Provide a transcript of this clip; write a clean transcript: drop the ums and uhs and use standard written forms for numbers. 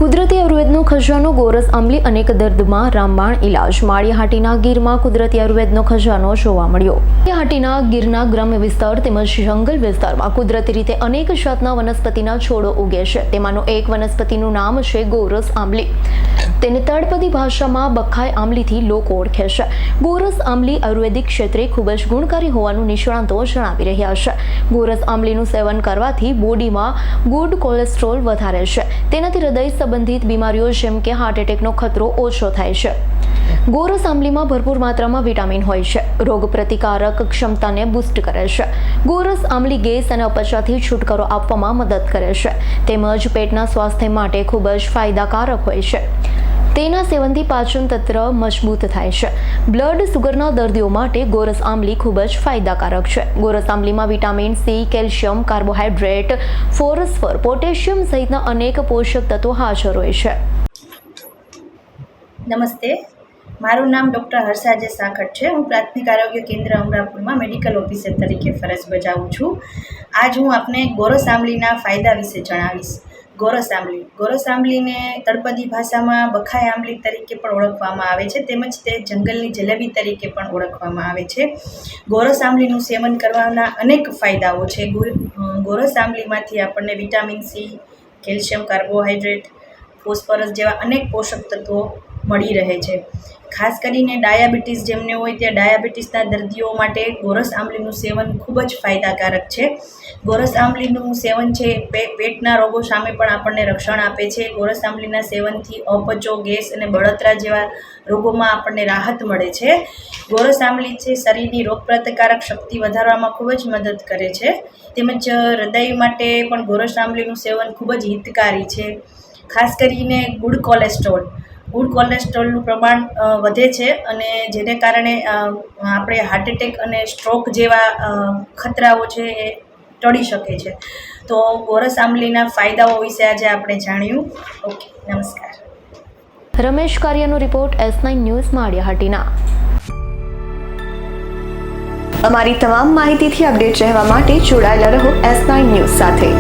કુદરતી આયુર્વેદનો ખજાનો ગોરસ આંબલી અનેક દર્દમાં રામબાણ ઇલાજ। માળિયાહાટીના ગીરમાં કુદરતી આયુર્વેદનો ખજાનો જોવા મળ્યો। માળિયાહાટીના ગીરના ગ્રામ્ય વિસ્તાર તેમજ જંગલ વિસ્તારમાં કુદરતી રીતે અનેક જાતના વનસ્પતિના છોડો ઉગે છે। તેમાંનું એક વનસ્પતિનું નામ છે ગોરસ આંબલી। તેને તળપદી ભાષામાં બખાઈ આંબલીથી લોકો ઓળખે છે। ગોરસ આંબલી આયુર્વેદિક ક્ષેત્રે ખૂબ જ ગુણકારી હોવાનું નિષ્ણાતો જણાવી રહ્યા છે। ગોરસ આંબલીનું સેવન કરવાથી બોડીમાં ગુડ કોલેસ્ટ્રોલ વધારે છે। તેનાથી હૃદય સંબંધિત બીમારીઓ જેમ કે હાર્ટ એટેકનો ખતરો ઓછો થાય છે। ગોરસ આંબલીમાં ભરપૂર માત્રામાં વિટામિન હોય છે, રોગ પ્રતિકારક ક્ષમતાને બૂસ્ટ કરે છે। ગોરસ આંબલી ગેસ અને અપચાથી છુટકારો આપવામાં મદદ કરે છે તેમજ પેટના સ્વાસ્થ્ય માટે ખૂબ જ ફાયદાકારક હોય છે। તેના સેવનથી પાચન તંત્ર મજબૂત થાય છે। બ્લડ સુગરના દર્દીઓ માટે ગોરસ આંબલી ખૂબ જ ફાયદાકારક છે। ગોરસ આંબલીમાં vitamin C, calcium, carbohydrate, phosphor, potassium સહિતના અનેક પોષક તત્વો હાજર હોય છે। નમસ્તે, મારું નામ ડૉક્ટર હર્ષાજે સાખટ છે। હું પ્રાથમિક આરોગ્ય કેન્દ્ર અમરાપુરમાં મેડિકલ ઓફિસર તરીકે ફરજ બજાવું છું। આજ હું આપને ગોરસ આંબલીના ફાયદા વિશે જણાવીશ। ગોરસ આંબલીને તળપદી ભાષામાં બખાઈ આંબલી તરીકે પણ ઓળખવામાં આવે છે તેમજ તે જંગલની જલેબી તરીકે પણ ઓળખવામાં આવે છે। ગોરસ આંબલીનું સેવન કરવાના અનેક ફાયદાઓ છે। ગોરસ આંબલીમાંથી આપણને vitamin C, calcium, carbohydrate, phosphorus જેવા અનેક પોષક તત્વો મળી રહે છે। ખાસ કરીને ડાયાબિટીસ જેમને હોય તે ડાયાબિટીસના દર્દીઓ માટે ગોરસ આંબલીનું સેવન ખૂબ જ ફાયદાકારક છે। ગોરસ આંબલીનું સેવન છે પેટના રોગો સામે પણ આપણને રક્ષણ આપે છે। ગોરસ આંબલીના સેવનથી અપચો, ગેસ અને બળતરા જેવા રોગોમાં આપણને રાહત મળે છે। ગોરસ આંબલી છે શરીરની રોગપ્રતિકારક શક્તિ વધારવામાં ખૂબ જ મદદ કરે છે તેમજ હૃદય માટે પણ ગોરસ આંબલીનું સેવન ખૂબ જ હિતકારી છે। ખાસ કરીને ગુડ કોલેસ્ટ્રોલનું પ્રમાણ વધે છે અને જેને કારણે આપણે હાર્ટ એટેક અને સ્ટ્રોક જેવા ખતરાઓ છે એ ટળી શકે છે। તો ગોરસ આંબલીના ફાયદાઓ વિશે આજે આપણે જાણ્યું। ઓકે, નમસ્કાર। રમેશ કારિયાનો રિપોર્ટ, S9 ન્યૂઝ, માળિયાહાટીના। અમારી તમામ માહિતીથી અપડેટ રહેવા માટે જોડાયેલા રહો S9 ન્યૂઝ સાથે।